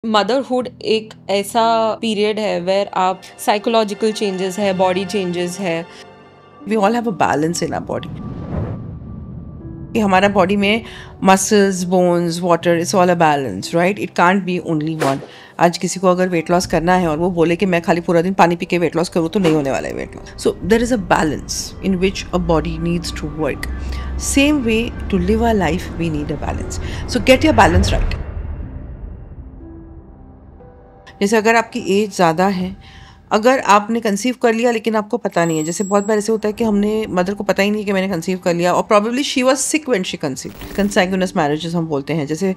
Motherhood एक ऐसा period है वेर आप साइकोलॉजिकल चेंजेस है, बॉडी चेंजेस है. We all have a balance in our body. कि हमारा बॉडी में muscles, bones, water, it's all a balance, right? It can't be only one. आज किसी को अगर वेट लॉस करना है और वो बोले कि मैं खाली पूरा दिन पानी पी के वेट लॉस करूँ, तो नहीं होने वाला है weight loss. So there is a balance in which a body needs to work. Same way to live a life we need a balance. So get your balance right. जैसे अगर आपकी as ज़्यादा है, अगर आपने कंसीव कर लिया लेकिन आपको पता नहीं है, जैसे बहुत बार ऐसे होता है कि हमने मदर को पता ही नहीं कि मैंने कंसीव कर लिया, और probably she was sick when she conceive. Consanguineous marriages हम बोलते हैं, जैसे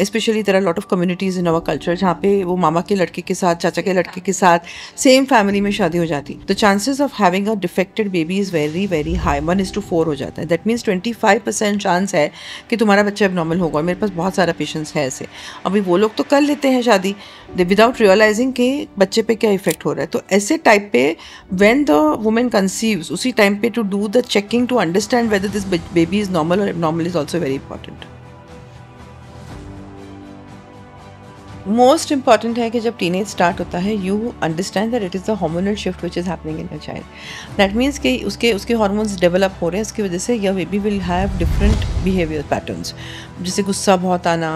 specially there are lot of communities in our culture जहाँ पे वो मामा के लड़के के साथ, चाचा के लड़के के साथ सेम फैमिली में शादी हो जाती. The chances of having a defected baby is very very high. 1:4 हो जाता है. दैट मीन्स 25% चांस है कि तुम्हारा बच्चा एबनॉर्मल होगा. और मेरे पास बहुत सारा पेशेंट्स है ऐसे. अभी वो लोग तो कर लेते हैं शादी विदाउट रियलाइजिंग कि बच्चे पे क्या इफेक्ट हो रहा है. तो ऐसे टाइप पे व्हेन द वुमेन कंसीव्स, उसी टाइम पे to do the checking to understand whether this baby is normal और abnormal is also very important. Most important है कि जब टीनेज स्टार्ट होता है, you understand that it is the hormonal shift which is happening in the child. That means कि उसके hormones develop हो रहे हैं. इसकी वजह से यह baby will have different behaviour patterns, जैसे गुस्सा बहुत आना,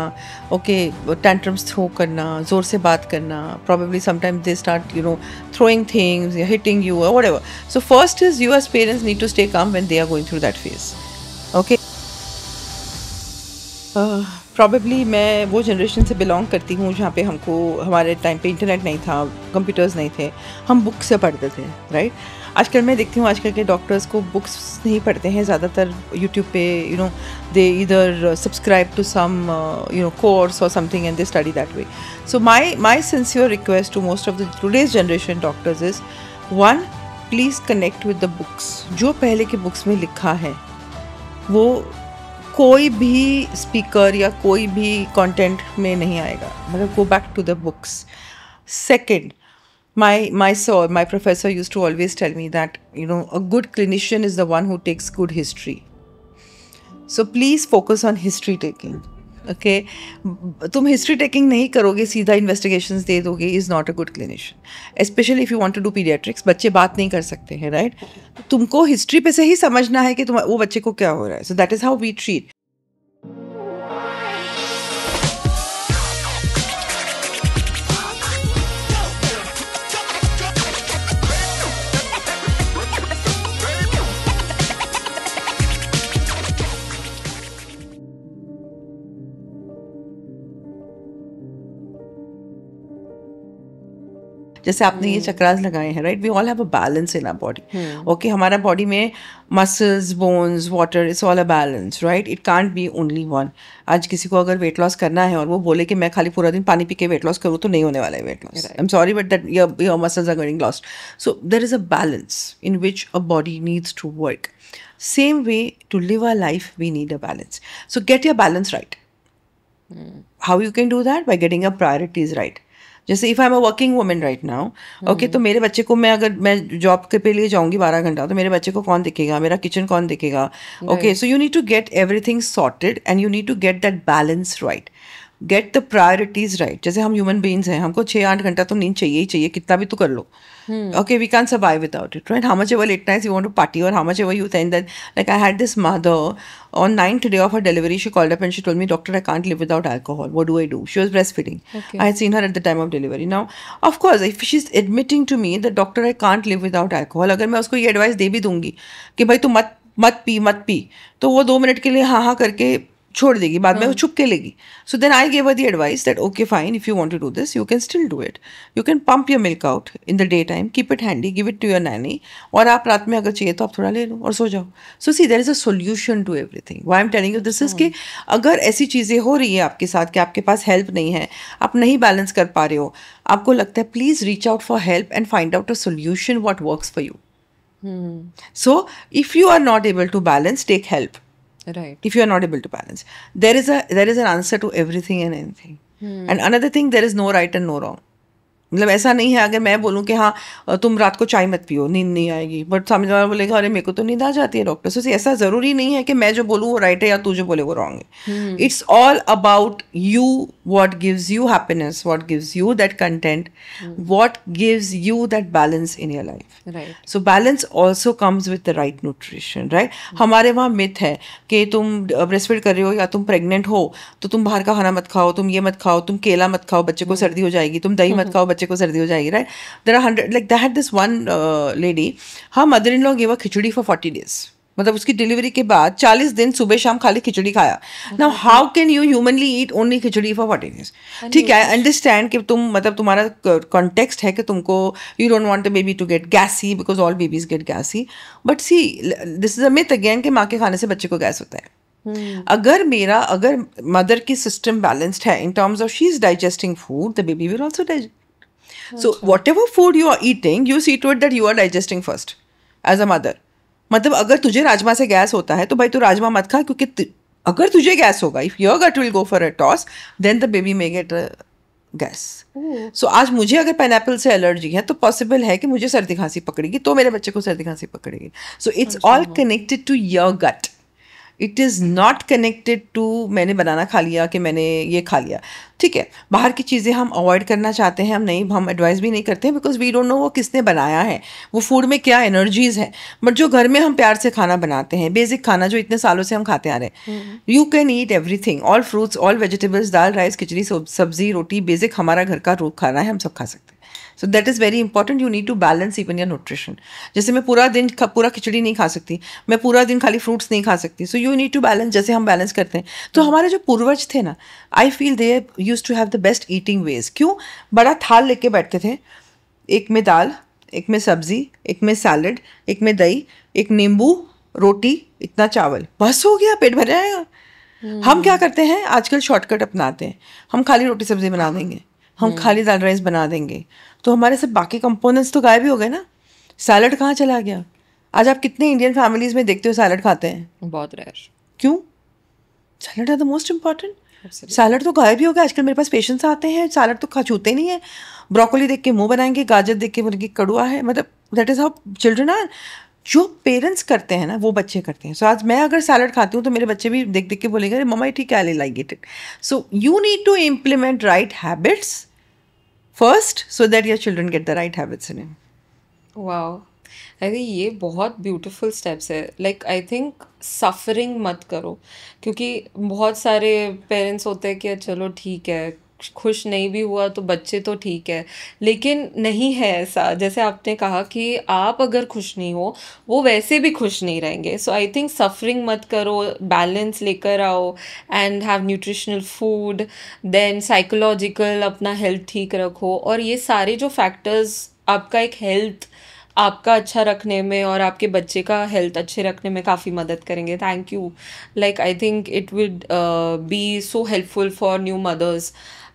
ओके, टेंट्रम्स थ्रो करना, ज़ोर से बात करना, probably sometimes they start throwing things, hitting you or whatever. So first is you as parents need to stay calm when they are going through that phase. Okay. Probably मैं वो generation से belong करती हूँ जहाँ पे हमको, हमारे time पे इंटरनेट नहीं था, कंप्यूटर्स नहीं थे, हम बुक से पढ़ते थे, राइट? आजकल मैं देखती हूँ आजकल के डॉक्टर्स को बुक्स नहीं पढ़ते हैं ज़्यादातर. यूट्यूब पे दे इधर सब्सक्राइब टू सम कोर्स और something and they study that way. So my sincere request to most of the today's generation doctors is, one, please connect with the books. जो पहले के बुक्स में लिखा है वो कोई भी स्पीकर या कोई भी कंटेंट में नहीं आएगा. मतलब go back to the books. Second, my professor used to always tell me that a good clinician is the one who takes good history. So please focus on history taking. Okay, तुम history taking नहीं करोगे, सीधा investigations दे दोगे, is not a good clinician. Especially if you want to do paediatrics. बच्चे बात नहीं कर सकते हैं, राइट? तुमको हिस्ट्री पे से ही समझना है कि वो बच्चे को क्या हो रहा है. So that is how we treat. जैसे आपने ये चक्रास लगाए हैं, right? We all have a balance in our body. Okay, हमारा बॉडी में muscles, bones, water, it's all a balance, right? It can't be only one. आज किसी को अगर वेट लॉस करना है और वो बोले कि मैं खाली पूरा दिन पानी पी के वेट लॉस करूँ, तो नहीं होने वाला है weight loss. I am sorry but that your muscles are getting lost. So there is a balance in which a body needs to work. Same way to live a life we need a balance. So get your balance right. How you can do that? By getting your priorities right. जैसे if I am a working women right now, okay, तो मेरे बच्चे को मैं job के पे लिए जाऊँगी 12 घंटा, तो मेरे बच्चे को कौन देखेगा, मेरा किचन कौन देखेगा? Okay, so you need to get everything sorted and you need to get that balance right. Get the priorities right. जैसे हम ह्यूमन बीइंग्स हैं, हमको 6-8 घंटा तो नींद चाहिए ही चाहिए, कितना भी तो कर लो. Okay, we can't survive without it, right? How much ever late nights you want to party, or how much ever you think that, like I had this mother on 9th day of her delivery, she called up and she told me, "Doctor, I can't live without alcohol. What do I do?" She was breastfeeding. Okay. I had seen her at the time of delivery. Now, of course, if she's admitting to me that, "Doctor, I can't live without alcohol," अगर मैं उसको ये advice दे भी दूंगी कि भाई तू मत पी, तो वो 2 मिनट के लिए हाँ करके छोड़ देगी, बाद में वो छुप के लेगी. So then I give her the advice that okay fine, if you want to do this you can still do it. You can pump your milk out in the day time, keep it handy, give it to your nanny, और आप रात में अगर चाहिए तो आप थोड़ा ले लो और सो जाओ. So see there is a solution to everything. Why I am telling you this is कि अगर ऐसी चीज़ें हो रही है आपके साथ कि आपके पास हेल्प नहीं है, आप नहीं बैलेंस कर पा रहे हो, आपको लगता है, please reach out for help and find out a solution what works for you. So if you are not able to balance, take help. Right. If you are not able to balance, there is an answer to everything and anything. And another thing, there is no right and no wrong. मतलब ऐसा नहीं है अगर मैं बोलूँ कि हाँ तुम रात को चाय मत पियो, नींद नहीं आएगी, बट सामने वाला बोलेगा अरे मेरे को तो नींद आ जाती है डॉक्टर से। ऐसा ज़रूरी नहीं है कि मैं जो बोलूँ वो राइट है या तू जो बोले वो रॉन्ग है। It's all about you, what gives you happiness, what gives you that content, what gives you that balance in your life. Right. So balance also comes with the right nutrition, right? हमारे वहाँ myth है कि तुम breast feed कर रहे हो या तुम प्रेग्नेंट हो तो तुम बाहर का खाना मत खाओ, तुम ये मत खाओ, तुम केला मत खाओ, बच्चे को सर्दी हो जाएगी, तुम दही मत खाओ, बच्चे को सर्दी हो जाएगी, right? There are 100, like they had this one lady, her mother-in-law gave her khichdi for 40 days. मतलब उसकी डिलीवरी के बाद 40 दिन सुबह शाम खाली खिचड़ी खाया। Now how can you humanly eat only khichdi for 40 days? ठीक है, आई अंडरस्टैंड कि तुम मतलब तुम्हारा कॉन्टेक्स्ट है कि तुमको you don't want the baby to get gassy because all babies get gassy, but see this is a myth again कि माँ के खाने से बच्चे को गैस होता है। अगर मदर की सिस्टम बैलेंस्ड है in terms of she is digesting food, the baby will also digest. So whatever food you are eating, you see to it that you are digesting first as a mother. मतलब अगर तुझे राजमा से gas होता है तो भाई तू राजमा मत खा, क्योंकि अगर तुझे गैस होगा, if your gut will go for a toss, then the baby may get gas. So आज मुझे अगर पाइनएप्पल से एलर्जी है तो पॉसिबल है कि मुझे सर्दी खांसी पकड़ेगी, तो मेरे बच्चे को सर्दी खांसी पकड़ेगी। So it's all connected to your gut, it is not connected to मैंने बनाना खा लिया कि मैंने ये खा लिया। ठीक है, बाहर की चीज़ें हम अवॉइड करना चाहते हैं, हम एडवाइस भी नहीं करते हैं बिकॉज वी डोंट नो वो किसने बनाया है, वो फूड में क्या एनर्जीज हैं। बट जो घर में हम प्यार से खाना बनाते हैं, बेसिक खाना जो इतने सालों से हम खाते आ रहे हैं, you can eat everything, all fruits, all vegetables, dal, rice, khichdi, sabzi, roti, basic हमारा घर का खाना है, हम सब खा सकते हैं। So that is very important, you need to balance even your nutrition. जैसे मैं पूरा दिन पूरा खिचड़ी नहीं खा सकती, मैं पूरा दिन खाली फ्रूट्स नहीं खा सकती, so you need to balance जैसे हम बैलेंस करते हैं। तो हमारे जो पूर्वज थे ना, I feel they used to have the best eating ways. क्यों? बड़ा थाल लेके बैठते थे, एक में दाल, एक में सब्जी, एक में सैलड, एक में दही, एक नींबू, रोटी, इतना चावल, बस हो गया, पेट भर जाएगा। हम क्या करते हैं आजकल, शॉर्टकट अपनाते हैं, हम खाली रोटी सब्जी बना देंगे, हम खाली दाल राइस बना देंगे, तो हमारे सब बाकी कंपोनेंट्स तो गायब ही हो गए ना। सैलड कहाँ चला गया? आज आप कितने इंडियन फैमिलीज में देखते हो सैलड खाते हैं? बहुत रेयर। क्यों? Salad are the most important. Salad तो गायब ही हो गया। आजकल मेरे पास पेशेंट्स आते हैं, सैलड तो छूते नहीं है, ब्रोकोली देख के मुंह बनाएंगे, गाजर देख के बोलेंगे कड़ुआ है। मतलब that is how children are. जो पेरेंट्स करते हैं ना वो बच्चे करते हैं। सो आज मैं अगर सैलड खाती हूँ तो मेरे बच्चे भी देख देख के बोलेंगे अरे मम्मा ठीक है, I like it. So you need to implement right habits first so that your children get the right habits in it. Wow. I think ये बहुत ब्यूटीफुल स्टेप्स है। लाइक आई थिंक सफरिंग मत करो, क्योंकि बहुत सारे पेरेंट्स होते हैं कि चलो ठीक है, खुश नहीं भी हुआ तो बच्चे तो ठीक है, लेकिन नहीं है ऐसा। जैसे आपने कहा कि आप अगर खुश नहीं हो वो वैसे भी खुश नहीं रहेंगे। सो आई थिंक सफरिंग मत करो, बैलेंस लेकर आओ and have nutritional food, then psychological अपना हेल्थ ठीक रखो, और ये सारे जो फैक्टर्स आपका एक हेल्थ आपका अच्छा रखने में और आपके बच्चे का हेल्थ अच्छे रखने में काफ़ी मदद करेंगे। Thank you. Like I think it would be so helpful for new mothers.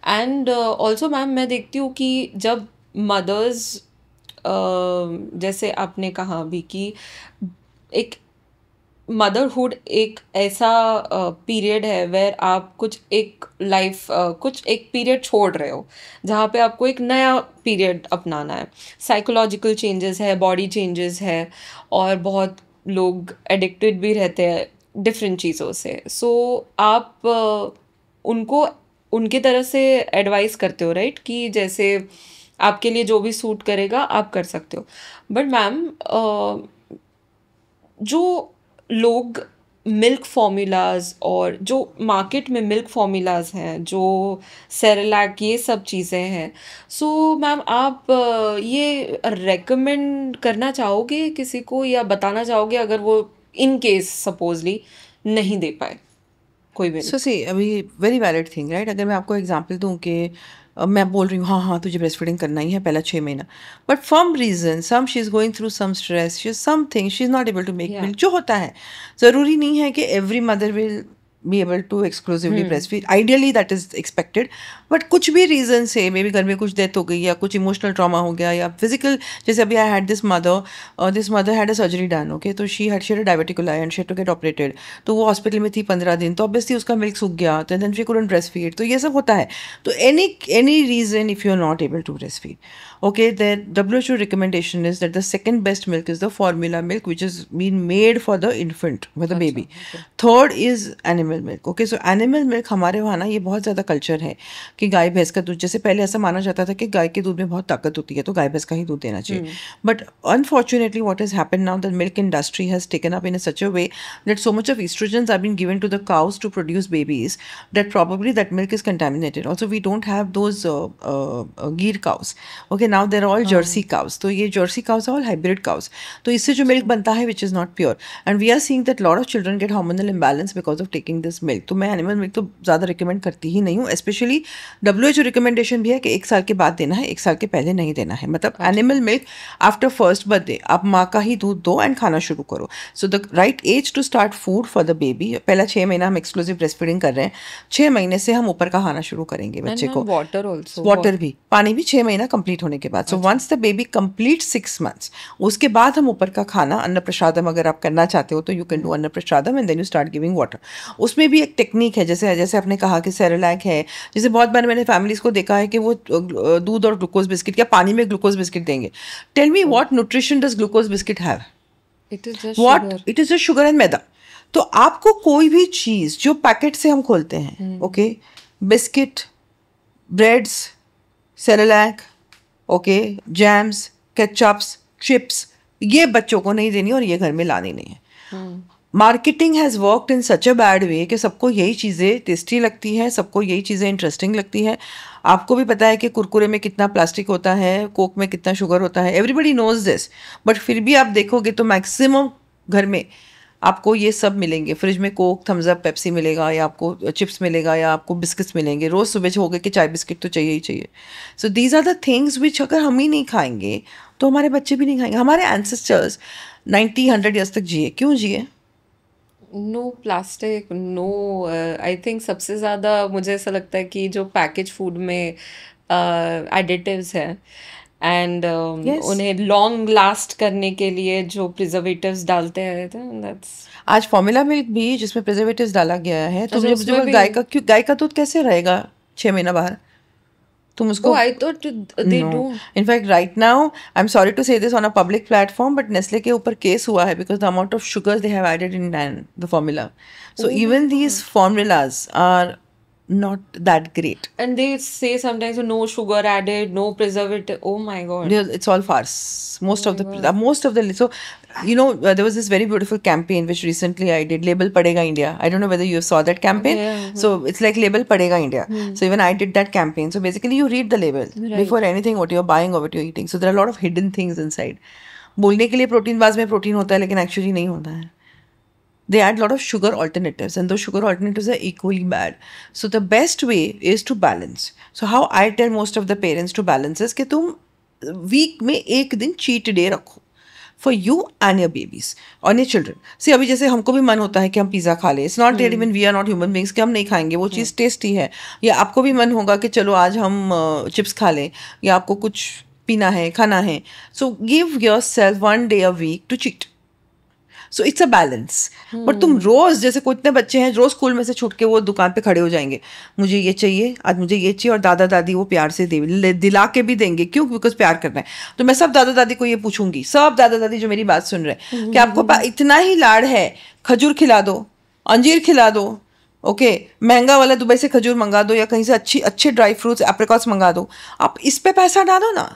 And also ma'am मैं देखती हूँ कि जब मदर्स जैसे आपने कहा भी कि एक मदरहुड एक ऐसा पीरियड है वेर आप कुछ एक पीरियड छोड़ रहे हो जहाँ पे आपको एक नया पीरियड अपनाना है। साइकोलॉजिकल चेंजेस है, बॉडी चेंजेस है, और बहुत लोग एडिक्टेड भी रहते हैं डिफरेंट चीज़ों से। सो आप उनको उनकी तरह से एडवाइस करते हो, राइट, कि जैसे आपके लिए जो भी सूट करेगा आप कर सकते हो। बट मैम जो लोग मिल्क फॉर्मूलाज और जो मार्केट में मिल्क फॉर्मूलाज हैं, जो सेरेलैक, ये सब चीज़ें हैं, सो मैम आप ये रेकमेंड करना चाहोगे किसी को, या बताना चाहोगे अगर वो इन केस सपोजली नहीं दे पाए कोई भी? सो सी अभी वेरी वैलिड थिंग, राइट। अगर मैं आपको एग्जांपल दूं कि मैं बोल रही हूँ हाँ तुझे ब्रेस्ट फीडिंग करना ही है पहला 6 महीना, but form reason she is going through some stress, something she is not able to make milk, जो होता है। ज़रूरी नहीं है कि every mother will be able to exclusively breastfeed. Ideally that is expected, but कुछ भी reason से मे बी घर में कुछ डेथ हो गई या कुछ इमोशनल ट्रॉमा हो गया या फिजिकल, जैसे अभी I had this mother had a surgery done, okay, तो शी हैड डायबिटिकुलाई and she had to get operated, तो वो हॉस्पिटल में थी 15 दिन, तो ऑब्वियसली उसका मिल्क सूख गया, तो then she couldn't breast feed, तो ये सब होता है. तो any reason if you are not able to breast feed, okay, the WHO recommendation is that the second best milk is the formula milk, which is been made for the infant, for the baby. okay. Third is animal milk. Okay, so animal milk हमारे वहाँ ना ये बहुत ज़्यादा culture है कि गाय भैंस का दूध, जैसे पहले ऐसा माना जाता था कि गाय के दूध में बहुत ताकत होती है तो गाय भैंस का ही दूध देना चाहिए. But unfortunately what has happened now, the milk industry has taken up in such a way that so much of estrogens are being given to the cows to produce babies that probably that milk is contaminated. Also we don't have those गिर cows. Okay, now they're all jersey cows, तो ये jersey cows are all hybrid cows, तो इससे जो milk बनता है which is not pure, and we are seeing that lot of children get hormonal imbalance because of taking this milk. तो मैं animal milk तो ज़्यादा recommend करती ही नहीं हूँ, especially WHO recommendation भी है कि 1 साल के बाद देना है, 1 साल के पहले नहीं देना है. मतलब animal milk after first birthday आप माँ का ही दूध दो and खाना शुरू करो. So the right age to start food for the baby, पहला 6 महीना हम exclusive breastfeeding कर रहे हैं, 6 महीने से हम ऊपर का खाना शुरू करेंगे बच्चे को. water also, वाटर भी, पानी भी 6 महीना कंप्लीट होने के बाद. So once the baby complete 6 months, उसके बाद हम ऊपर का खाना अन्न प्रसादम अगर आप करना चाहते हो तो यू कैन डू अन्न प्रसादम and then you start giving water. उसमें भी एक टेक्निक है, जैसे जैसे आपने कहा कि सेरेलैक है, जैसे बहुत बार मैंने फैमिलीज को देखा है कि वो दूध और ग्लूकोज बिस्किट या पानी में ग्लूकोज बिस्किट देंगे. Tell me what nutrition does glucose biscuit have? it is just what? sugar. It is just sugar and maida. तो आपको कोई भी चीज जो पैकेट से हम खोलते हैं, okay, biscuit, breads, Cerelac, okay, jams, ketchups, chips, ये बच्चों को नहीं देनी और ये घर में लानी नहीं है. Marketing has worked in such a bad way कि सबको यही चीज़ें टेस्टी लगती हैं, सबको यही चीज़ें इंटरेस्टिंग लगती हैं. आपको भी पता है कि कुरकुरे में कितना प्लास्टिक होता है, कोक में कितना शुगर होता है, एवरीबडी नोज दिस, बट फिर भी आप देखोगे तो मैक्सिमम घर में आपको ये सब मिलेंगे. फ्रिज में कोक, थम्स अप, पेप्सी मिलेगा, या आपको चिप्स मिलेगा, या आपको बिस्किट्स मिलेंगे. रोज़ सुबह हो गए कि चाय बिस्किट तो चाहिए ही चाहिए. So these are the things which अगर हम ही नहीं खाएंगे तो हमारे बच्चे भी नहीं खाएंगे. हमारे एंसेस्टर्स 90-100 ईयर्स तक जिए, क्यों जिए? No plastic, no, I think सबसे ज़्यादा मुझे ऐसा लगता है कि जो पैकेज फूड में एडिटिव्स हैं एंड Yes. उन्हें लॉन्ग लास्ट करने के लिए जो प्रिजर्वेटिव्स डालते हैं, दैट्स आज फॉर्मूला मिल्क भी जिसमें प्रिजर्वेटिव्स डाला गया है, तो अच्छा, जब उसमें जब भी? गाय का दूध कैसे रहेगा 6 महीना बाहर? तुम उसको Oh, I thought they No. do. In fact, right now, I'm sorry to say this on a public platform, but Nestle के ऊपर केस हुआ है because the amount of sugars they have added in the formula. So Oh my even these formulas are not that great. And they say sometimes no sugar added, no preservative. Oh my God. It's all farce. Most of the so there was this very beautiful campaign which recently I did, Label Padega India. I don't know whether you saw that campaign. Yeah. So it's like Label Padega India. So even I did that campaign. So basically you read the label before anything what you're buying or what you're eating. So there are a lot of hidden things inside. बोलने के लिए protein बाज में protein होता है लेकिन actually नहीं होता है. They add a lot of sugar alternatives, and those sugar alternatives are equally bad. So the best way is to balance. So how I tell most of the parents to balance is कि तुम week में एक दिन cheat day रखो for you and your babies और your children. See, अभी जैसे हमको भी मन होता है कि हम पिज़्ज़ा खा लें. It's not that even we are not human beings कि हम नहीं खाएंगे, वो चीज़ टेस्टी है. या आपको भी मन होगा कि चलो आज हम चिप्स खा लें, या आपको कुछ पीना है, खाना है. So give yourself 1 day a week to cheat. So it's a balance. But तुम रोज़, जैसे कोई इतने बच्चे हैं रोज़ स्कूल में से छूट के वो दुकान पे खड़े हो जाएंगे, मुझे ये चाहिए, आज मुझे ये चाहिए, और दादा दादी वो प्यार से दिला के भी देंगे. क्यों? बिकॉज प्यार करना है. तो मैं सब दादा दादी को ये पूछूंगी, सब दादा दादी जो मेरी बात सुन रहे हैं, कि आपको इतना ही लाड़ है, खजूर खिला दो, अंजीर खिला दो, ओके, महंगा वाला दुबई से खजूर मंगा दो, या कहीं से अच्छे ड्राई फ्रूट्स एप्रिकॉट्स मंगा दो. आप इस पे पैसा डालो ना,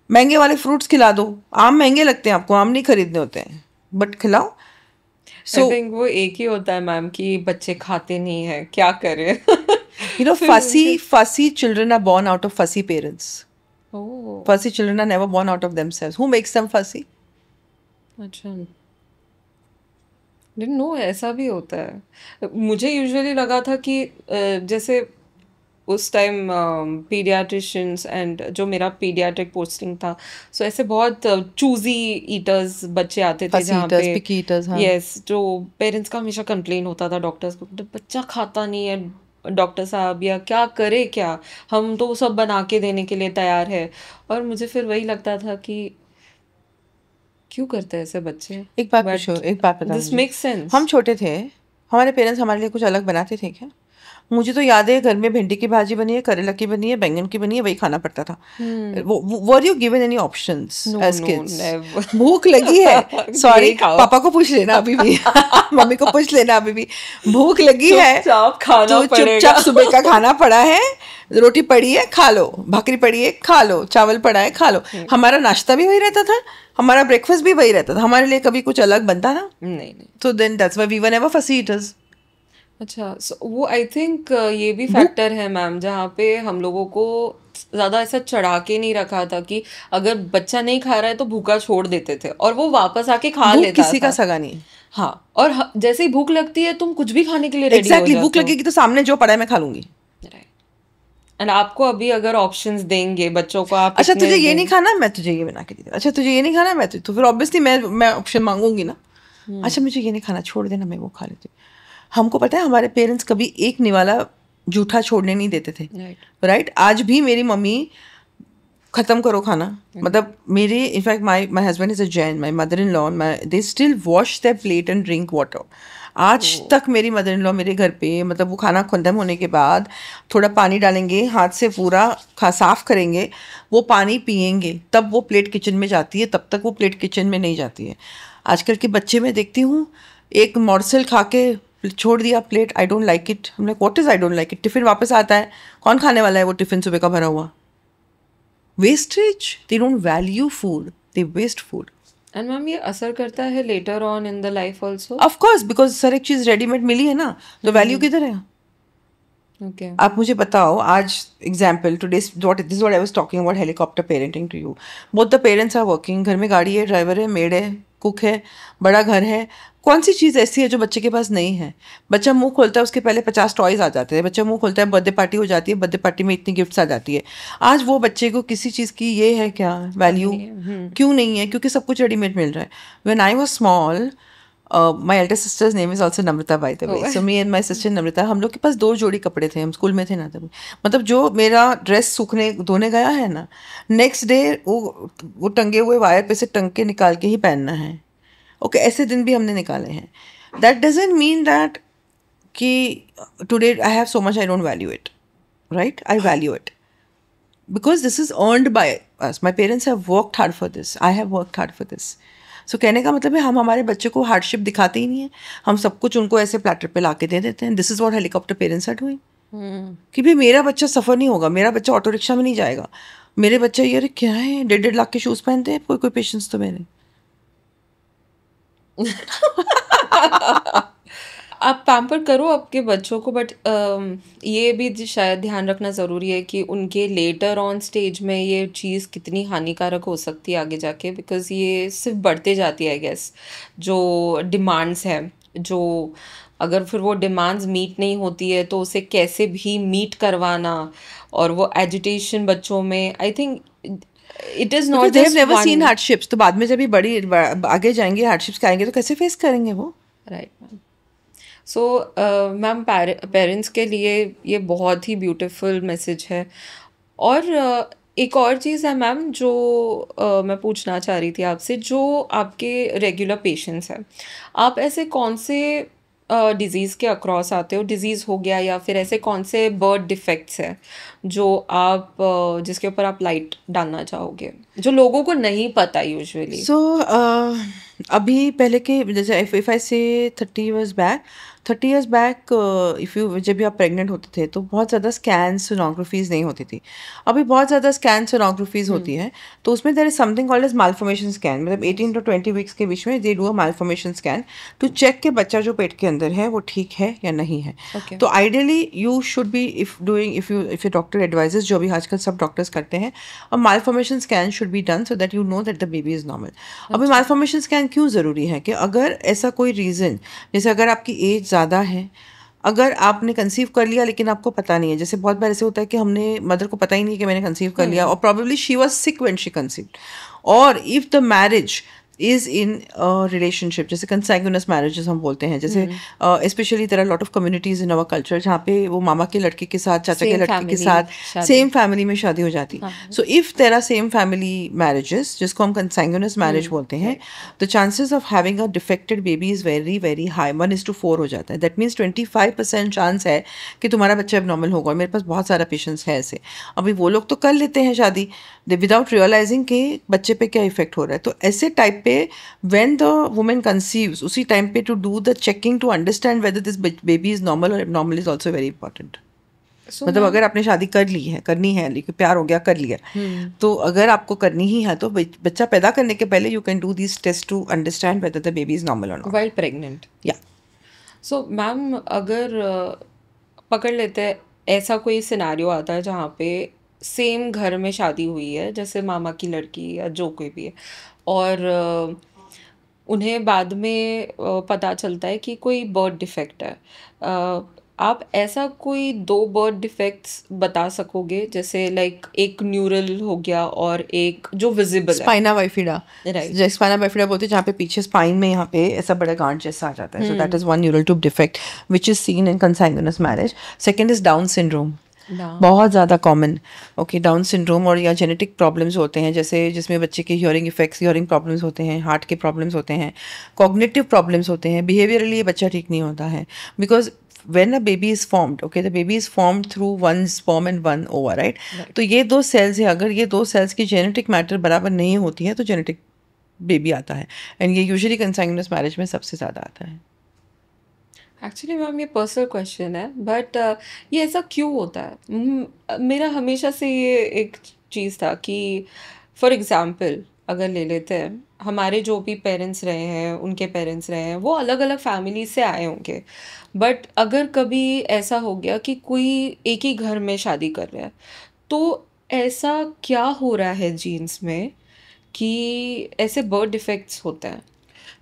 महंगे वाले फ्रूट्स खिला दो. आम महंगे लगते हैं आपको, आम नहीं खरीदने होते हैं, बट खिलाओ. I think वो एक ही होता है मैम कि बच्चे खाते नहीं है, क्या करें. Fussy children are born out of fussy parents. Oh, Fussy children are never born out of themselves. Who makes them fussy? अच्छा. Didn't know ऐसा भी होता है. मुझे यूजुअली लगा था कि जैसे उस टाइम पीडियाट्रिशियंस एंड जो मेरा पीडियाट्रिक पोस्टिंग था, सो ऐसे बहुत चूजी ईटर्स बच्चे आते थे फसी जहाँ ईटर्स, पे पिकी ईटर्स, हाँ। यस, जो पेरेंट्स का हमेशा कंप्लेन होता था डॉक्टर्स को, "तो बच्चा खाता नहीं है डॉक्टर साहब, या क्या करे क्या, हम तो सब बना के देने के लिए तैयार है।" और मुझे फिर वही लगता था कि क्यों करते हैं ऐसे बच्चे, एक बात पूछो, बट एक बात बता दिस मुझे, मेक्स सेंस। हम छोटे थे, हमारे पेरेंट्स हमारे लिए कुछ अलग बनाते थे क्या? मुझे तो याद है घर में भिंडी की भाजी बनी है, करेला की बनी है, बैंगन की बनी है, वही खाना पड़ता था। Were you given any options no as no kids? Never. भूख लगी है, सॉरी यही खाओ, पापा को पूछ लेना अभी भी मम्मी को पूछ लेना अभी भी, भूख लगी है चुपचाप खाना तो पड़ेगा। चुपचाप सुबह का खाना पड़ा है, रोटी पड़ी है खा लो, भाकरी पड़ी है खा लो, चावल पड़ा है खा लो। हमारा नाश्ता भी वही रहता था, हमारा ब्रेकफास्ट भी वही रहता था, हमारे लिए कभी कुछ अलग बनता था? नहीं नहीं। तो then that's why we were never fussy eaters. अच्छा, वो आई थिंक ये भी फैक्टर है मैम, जहाँ पे हम लोगों को ज़्यादा ऐसा चढ़ा के नहीं रखा था कि अगर बच्चा नहीं खा रहा है तो भूखा छोड़ देते थे और वो वापस आके खा भूख लेता किसी का था। सगा नहीं। हाँ, और जैसे ही भूख लगती है तुम कुछ भी खाने के लिए रेडी हो एग्जैक्टली, भूख जाते हो। लगेगी तो सामने जो पड़ा है मैं खा लूंगी। राइट। एंड आपको अभी अगर ऑप्शंस देंगे बच्चों को, आप अच्छा इतने तुझे ये नहीं देंगे। खाना, मैं तुझे ये बना के देती हूँ। अच्छा तुझे ये नहीं खाना, मैं तो फिर ऑब्वियसली मैं ऑप्शन मांगूंगी ना। अच्छा मुझे ये नहीं खाना, छोड़ देना, मैं वो खा लेती हूँ। हमको पता है हमारे पेरेंट्स कभी एक निवाला जूठा छोड़ने नहीं देते थे, राइट। राइट? आज भी मेरी मम्मी खत्म करो खाना, मतलब मेरे in fact my husband is a Jain, my mother in law they still wash the plate and drink water. आज तक मेरी मदर इन लॉ मेरे घर पे, मतलब वो खाना खत्म होने के बाद थोड़ा पानी डालेंगे, हाथ से पूरा साफ करेंगे, वो पानी पियेंगे, तब वो प्लेट किचन में जाती है, तब तक वो प्लेट किचन में नहीं जाती है। आजकल के बच्चे में देखती हूँ एक मॉर्सल खा के छोड़ दिया plate, I don't like it. हम like what is I don't like it? Tiffin वापस आता है, कौन खाने वाला है वो टिफिन सुबह का भरा हुआ? Wastage, they don't value food, they waste food. And ma'am ये असर करता है later on in the life also. Of course, because sir एक चीज रेडीमेड मिली है ना, तो वैल्यू किधर है? ओके। आप मुझे बताओ, आज example today this what I was talking about helicopter parenting to you. Both the parents are working, घर में गाड़ी है, ड्राइवर है, मेड है, कुक है, बड़ा घर है। कौन सी चीज़ ऐसी है जो बच्चे के पास नहीं है? बच्चा मुंह खोलता है उसके पहले 50 टॉयज आ जाते हैं, बच्चा मुंह खोलता है बर्थडे पार्टी हो जाती है, बर्थडे पार्टी में इतनी गिफ्ट्स आ जाती है। आज वो बच्चे को किसी चीज़ की ये है क्या वैल्यू? क्यों नहीं है? क्योंकि सब कुछ रेडीमेड मिल रहा है। When I was small, my elder sister's name is also Namrata by the way, so me and my sister Namrata, हम लोग के पास 2 जोड़ी कपड़े थे, हम स्कूल में थे ना तभी। मतलब जो मेरा ड्रेस सूखने धोने गया है ना, नेक्स्ट डे वो टंगे हुए वायर पे से टंग के निकाल के ही पहनना है। ओके, ऐसे दिन भी हमने निकाले हैं। दैट डजेंट मीन दैट कि today I have so much, I don't value it, right? I value it because this is earned by us, my parents have worked hard for this, I have worked hard for this. So कहने का मतलब है हम हमारे बच्चे को hardship दिखाते ही नहीं है, हम सब कुछ उनको ऐसे प्लेटर पे ला के दे देते हैं। This is what helicopter parents are doing, कि भाई मेरा बच्चा सफ़र नहीं होगा, मेरा बच्चा ऑटो रिक्शा में नहीं जाएगा, मेरे बच्चा ये अरे क्या है 1.5 लाख के शूज़ पहनते हैं, कोई कोई पेशेंस तो मेरे। आप पैम्पर करो आपके बच्चों को, बट ये भी शायद ध्यान रखना ज़रूरी है कि उनके लेटर ऑन स्टेज में ये चीज़ कितनी हानिकारक हो सकती है आगे जाके, बिकॉज ये सिर्फ बढ़ते जाती है आई गेस, जो डिमांड्स है, जो अगर फिर वो डिमांड्स मीट नहीं होती है तो उसे कैसे भी मीट करवाना, और वो एजिटेशन बच्चों में, I think it is not they have just never seen one. Hardships, तो बाद में जब भी आगे जाएंगे हार्डशिप्स आएंगे तो कैसे फेस करेंगे वो? Right ma'am. So ma'am, parents के लिए ये बहुत ही ब्यूटीफुल मैसेज है। और एक और चीज़ है मैम जो मैं पूछना चाह रही थी आपसे, जो आपके रेगुलर पेशेंट्स हैं, आप ऐसे कौन से डिज़ीज़ के अक्रॉस आते हो, डिज़ीज़ हो गया या फिर ऐसे कौन से बर्थ डिफेक्ट्स हैं जो आप जिसके ऊपर आप लाइट डालना चाहोगे, जो लोगों को नहीं पता यूजुअली? सो अभी पहले के जैसे इफ आई से 30 years बैक इफ़ यू जब भी आप प्रेग्नेंट होते थे तो बहुत ज़्यादा स्कैन सोनोग्राफीज़ नहीं होती थी। अभी बहुत ज़्यादा स्कैन सोनोग्राफीज़ होती है, तो उसमें there is something called as malformation scan, मतलब 18 to 20 वीक्स के बीच में they do a malformation scan to check कि बच्चा जो पेट के अंदर है वो ठीक है या नहीं है। Okay. तो ideally you should be if you doctor advises, जो भी आजकल सब डॉक्टर्स करते हैं, a malformation scan should be done so that you know that the baby is normal. अभी मालफॉर्मेशन स्कैन क्यों ज़रूरी है कि अगर ऐसा कोई रीज़न, जैसे अगर आपकी एज ज़्यादा है अगर आपने कंसीव कर लिया लेकिन आपको पता नहीं है, जैसे बहुत बार ऐसे होता है कि हमने मदर को पता ही नहीं है कि मैंने कंसीव कर लिया, और probably she was sick when she conceived, और if the marriage is in relationship, जैसे कंसैंग्यूनस मैरिजेस हम बोलते हैं, जैसे specially there are lot of communities in our culture जहाँ पे वो मामा के लड़के के साथ, चाचा के Same लड़के के family साथ शादी। सेम फैमिली में शादी हो जाती। So if there are same family marriages, जिसको हम कंसैंग्यूनस मैरिज बोलते हैं, the chances of having a defected baby is very very high, 1:4 हो जाता है। दैट मीन्स 25% चांस है कि तुम्हारा बच्चा एबनॉर्मल होगा। और मेरे पास बहुत सारा पेशेंट्स है ऐसे। अभी वो लोग तो कर लेते हैं शादी विदाउट रियलाइजिंग कि बच्चे पे क्या इफेक्ट हो रहा है। तो ऐसे टाइप पे व्हेन द वुमेन कंसीव्स, उसी टाइम पे to do the checking to understand whether this baby is normal और abnormal is also very important. So मतलब ma'am, अगर आपने शादी कर ली है, करनी है, लेकिन प्यार हो गया, कर लिया, तो अगर आपको करनी ही है तो बच्चा पैदा करने के पहले you can do this test to understand whether the baby is normal और नॉट। while pregnant। या सो मैम, अगर पकड़ लेते हैं ऐसा कोई सिनेरियो आता है जहाँ पे सेम घर में शादी हुई है, जैसे मामा की लड़की या जो कोई भी है, और उन्हें बाद में पता चलता है कि कोई बर्थ डिफेक्ट है। आप ऐसा कोई 2 बर्थ डिफेक्ट्स बता सकोगे, जैसे लाइक एक न्यूरल हो गया और एक जो विजिबल है? Spina bifida, right. जो स्पाइना बाइफिडा बोलते हैं, जहाँ पे पीछे स्पाइन में यहाँ पे ऐसा बड़ा गांठ जैसा आ जाता है। So that is one neural tube defect which is seen in consanguineous marriage. Second is down syndrome, बहुत ज़्यादा कॉमन। ओके, डाउन सिंड्रोम और या जेनेटिक प्रॉब्लम्स होते हैं, जैसे जिसमें बच्चे के हियरिंग इफेक्ट्स, हियरिंग प्रॉब्लम्स होते हैं, हार्ट के प्रॉब्लम्स होते हैं, कॉग्निटिव प्रॉब्लम्स होते हैं, बिहेवियरली ये बच्चा ठीक नहीं होता है। Because when a baby is formed, okay, the baby is formed through one sperm and one ova, right? तो ये 2 सेल्स है, अगर ये 2 सेल्स की जेनेटिक मैटर बराबर नहीं होती है तो जेनेटिक बेबी आता है। एंड ये यूजुअली कंसैंग्यूनस मैरिज में सबसे ज़्यादा आता है। एक्चुअली मैम, ये पर्सनल क्वेश्चन है, बट ये ऐसा क्यों होता है? मेरा हमेशा से ये एक चीज़ था कि फॉर एग्जांपल अगर ले लेते हैं, हमारे जो भी पेरेंट्स रहे हैं, उनके पेरेंट्स रहे हैं, वो अलग अलग फैमिली से आए होंगे, बट अगर कभी ऐसा हो गया कि कोई एक ही घर में शादी कर रहा है, तो ऐसा क्या हो रहा है जीन्स में कि ऐसे बर्थ डिफेक्ट्स होते हैं?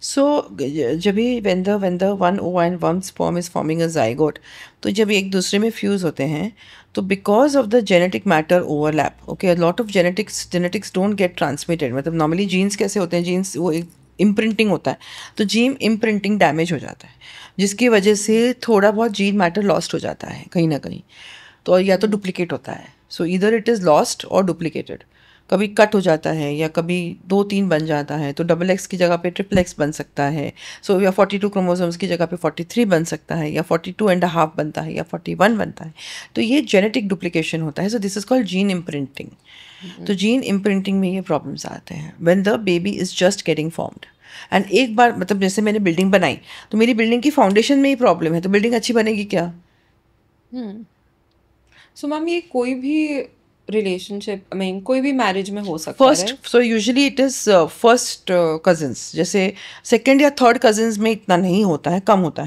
सो जब भी when the one ova and one sperm is forming a zygote, तो जब एक दूसरे में फ्यूज होते हैं, तो because of the genetic matter overlap, okay, lot of genetics don't get transmitted. मतलब नॉर्मली जीन्स कैसे होते हैं, जीन्स वो एक इम्प्रिंटिंग होता है, तो जीन इम्प्रिंटिंग डैमेज हो जाता है, जिसकी वजह से थोड़ा बहुत जीन मैटर लॉस्ट हो जाता है कहीं ना कहीं, तो या तो डुप्लीकेट होता है। सो ईदर इट इज़ लॉस्ट और डुप्लीकेटेड, कभी कट हो जाता है या कभी 2-3 बन जाता है, तो XX की जगह पे XXX बन सकता है। सो या 42 क्रोमोसोम्स की जगह पे 43 बन सकता है, या 42.5 बनता है, या 41 बनता है। तो ये जेनेटिक डुप्लीकेशन होता है। So this is called gene imprinting. तो जीन इम्प्रिंटिंग में ये प्रॉब्लम्स आते हैं when the baby is just getting formed. And एक बार, मतलब जैसे मैंने बिल्डिंग बनाई, तो मेरी बिल्डिंग की फाउंडेशन में ही प्रॉब्लम है, तो बिल्डिंग अच्छी बनेगी क्या? सो मैम, ये कोई भी रिलेशनशिप, आई मीन कोई भी मैरिज में हो सकता है? First, so usually it is first cousins, जैसे सेकंड या थर्ड कजिन्स में इतना नहीं होता है, कम होता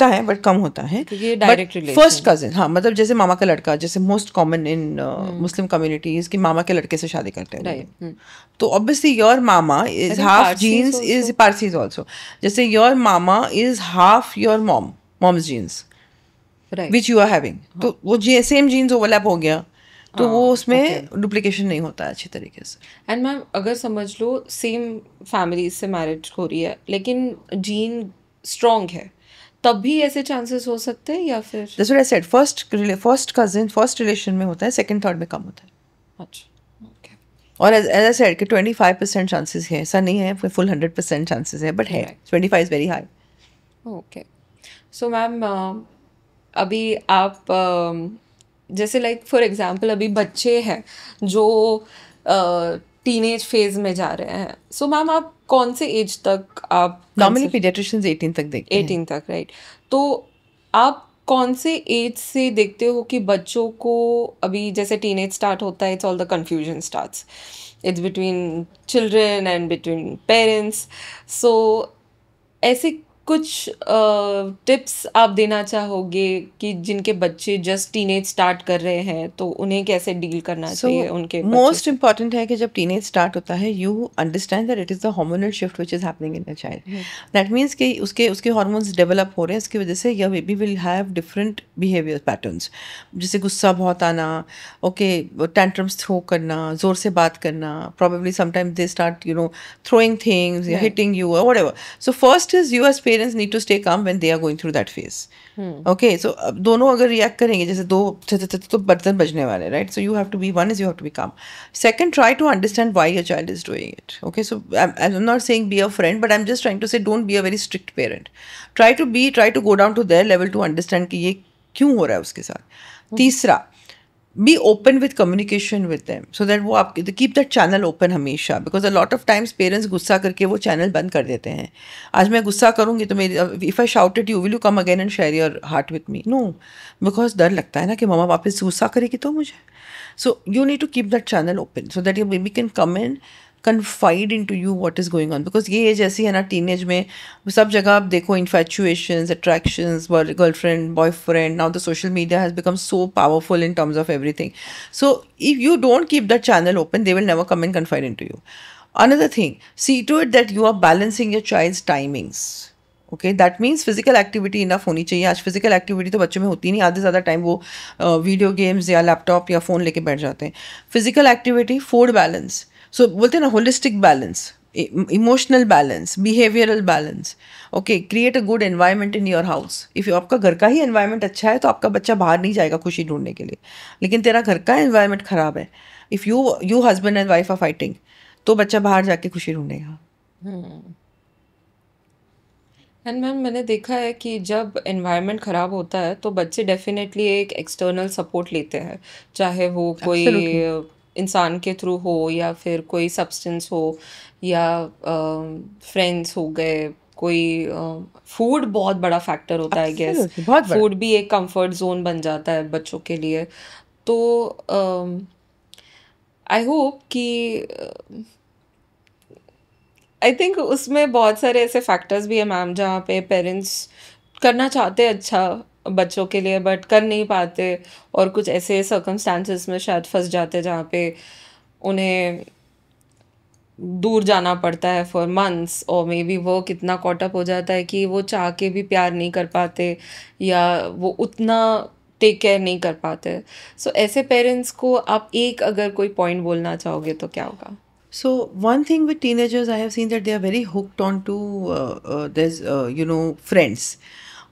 है बट कम होता है, क्योंकि ये डायरेक्ट रिलेशन। फर्स्ट कजिन, हाँ, मतलब जैसे मामा का लड़का, जैसे most common in Muslim communities कि मामा के लड़के से शादी करते हैं, राइट। तो obviously your mama is think half Parsis genes, is also. Parsis also, जैसे your mama is half your mom's genes right. Which you are having, तो वो सेम जीन्स ओवरलैप हो गया, तो वो उसमें okay. डुप्लीकेशन नहीं होता है अच्छी तरीके से। एंड मैम, अगर समझ लो सेम फैमिली से मैरिज हो रही है लेकिन जीन स्ट्रॉन्ग है, तब भी ऐसे चांसेस हो सकते हैं या फिर? That's what I said, first cousin first relation में होता है, सेकंड थर्ड में कम होता है। अच्छा, ओके। और एज आई सेड कि 25% चांसेस है, ऐसा नहीं है फुल 100% चांसेस है, बट है, 25 is very high. Okay. So ma'am, अभी आप जैसे लाइक फॉर एग्जांपल अभी बच्चे हैं जो टीनेज फेज में जा रहे हैं, सो मैम आप कौन से एज तक आप? नॉर्मली पीडियाट्रिशियंस 18 तक देखते हैं। 18 तक, राइट। तो आप कौन से एज से देखते हो कि बच्चों को, अभी जैसे टीनेज स्टार्ट होता है, it's all the confusion starts, it's between children and between parents, so ऐसे कुछ टिप्स आप देना चाहोगे कि जिनके बच्चे जस्ट टीनेज स्टार्ट कर रहे हैं तो उन्हें कैसे डील करना सो चाहिए उनके बच्चों मोस्ट से? इम्पॉर्टेंट है कि जब टीनेज स्टार्ट होता है you understand that it is the hormonal shift which is happening in the child. That means कि उसके उसके हार्मोन्स डेवलप हो रहे हैं, इसकी वजह से your baby will have different behaviour patterns, जैसे गुस्सा बहुत आना, ओके, टैंट्रम्स थ्रो करना, ज़ोर से बात करना, probably sometimes they start throwing things, Right. hitting you or whatever. So first is you as parents need to stay calm when they are going through that phase. Okay, so अब दोनों अगर react करेंगे जैसे दो तो बर्तन बजने वाले, right? So you have to be, one is you have to be calm. Second, try to understand why your child is doing it. Okay, so I'm not saying be a friend, but I'm just trying to say don't be a very strict parent. Try to go down to their level to understand कि ये क्यों हो रहा है उसके साथ. तीसरा, be open with communication with them so that वो आप keep that channel open हमेशा, because a lot of times parents गुस्सा करके वो channel बंद कर देते हैं. आज मैं गुस्सा करूँगी तो मेरी, if I shout at you, will you come again and share your heart with me? No, because डर लगता है ना कि मम्मा वापस गुस्सा करेगी तो मुझे. So you need to keep that channel open so that your baby can come in, confide into you what is going on, because ये एज ऐसी है ना टीनेज में, सब जगह आप देखो infatuations, attractions, girlfriend, boyfriend, now the social media has become so powerful in terms of everything. So if you don't keep that channel open, they will never come and confide into you. Another thing, see to it that you are balancing your child's timings. Okay, that means physical activity enough होनी चाहिए. आज physical activity तो बच्चों में होती नहीं, आधे ज़्यादा टाइम वो वीडियो गेम्स या लैपटॉप या फ़ोन लेके बैठ जाते हैं. फिजिकल एक्टिविटी, फूड बैलेंस, सो बोलते हैं ना holistic balance, emotional balance, behavioural balance. Okay, create a good environment in your house. If आपका घर का ही एनवायरनमेंट अच्छा है तो आपका बच्चा बाहर नहीं जाएगा खुशी ढूंढने के लिए. लेकिन तेरा घर का एनवायरनमेंट ख़राब है, if you husband and wife are fighting, तो बच्चा बाहर जाके खुशी ढूंढेगा. एंड मैम मैंने देखा है कि जब एनवायरनमेंट ख़राब होता है तो बच्चे डेफिनेटली एक एक्सटर्नल सपोर्ट लेते हैं, चाहे वो कोई Absolutely. इंसान के थ्रू हो या फिर कोई सब्सटेंस हो या फ्रेंड्स हो गए, कोई फूड बहुत बड़ा फैक्टर होता है, गेस Absolutely, बहुत बड़ा. फूड भी एक कंफर्ट जोन बन जाता है बच्चों के लिए. तो आई होप कि आई थिंक उसमें बहुत सारे ऐसे फैक्टर्स भी है मैम जहाँ पे पेरेंट्स करना चाहते हैं अच्छा बच्चों के लिए बट कर नहीं पाते, और कुछ ऐसे सर्कमस्टांसेस में शायद फंस जाते हैं जहाँ पे उन्हें दूर जाना पड़ता है फॉर मंथ्स, और मे बी वो कितना कॉटअप हो जाता है कि वो चाह के भी प्यार नहीं कर पाते या वो उतना टेक केयर नहीं कर पाते. सो ऐसे पेरेंट्स को आप एक अगर कोई पॉइंट बोलना चाहोगे तो क्या होगा? So one thing with teenagers, I have seen that they are very hooked on to there's friends.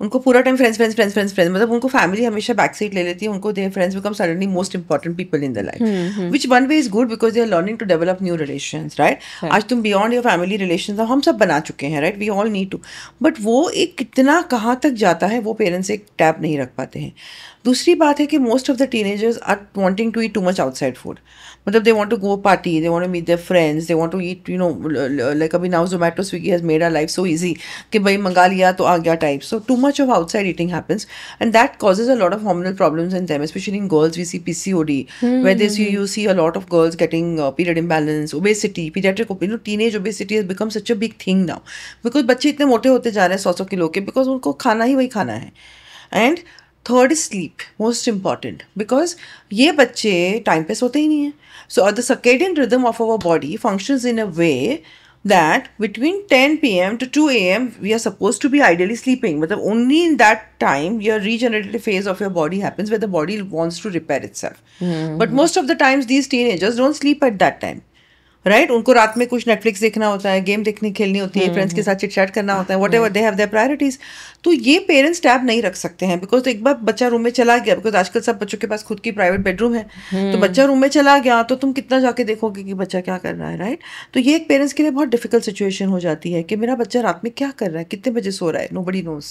उनको पूरा टाइम फ्रेंड्स, मतलब उनको फैमिली हमेशा बैक सीट ले लेती है. उनको their friends become suddenly most important people in the life, which one way is good because they are learning to develop new relations, right. आज तुम बियॉन्ड योर फैमिली रिलेशंस हम सब बना चुके हैं, right, we all need to, but वो एक कितना कहाँ तक जाता है वो पेरेंट्स एक टैप नहीं रख पाते हैं. दूसरी बात है कि most of the teenagers are wanting to eat too much outside food. मतलब they want to go party, they want to meet their friends, they want to eat like अभी now Zomato Swiggy has made our life so easy कि भाई मंगा लिया तो आ गया type. So too much of outside eating happens, and that causes a lot of hormonal problems in them, especially in girls. We see PCOD, where you see a lot of girls getting period imbalance, obesity, pediatric, teenage obesity has become such a big thing now because बच्चे इतने मोटे होते जा रहे हैं 100 kilo के, because उनको खाना ही वही खाना है. And third is sleep, most important, because ये बच्चे टाइम पे सोते ही नहीं हैं. So the circadian rhythm of our body functions in a way that between 10 p.m. to 2 a.m. we are supposed to be ideally sleeping. But only in that time your regenerative phase of your body happens where the body wants to repair itself. But most of the times these teenagers don't sleep at that time. Right, उनको रात में कुछ Netflix देखना होता है, game देखनी खेलनी होती है, फ्रेंड्स के साथ चिट चैट करना होता है, what ever they have their priorities. तो ये पेरेंट्स टैब नहीं रख सकते हैं बिकॉज एक बार बच्चा रूम में चला गया, बिकॉज आजकल सब बच्चों के पास खुद की प्राइवेट बेडरूम है, तो बच्चा रूम में चला गया तो तुम कितना जाके देखोगे कि बच्चा क्या कर रहा है, राइट. तो ये एक पेरेंट्स के लिए बहुत डिफिकल्ट सिचुएशन हो जाती है कि मेरा बच्चा रात में क्या कर रहा है, कितने बजे सो रहा है, nobody knows.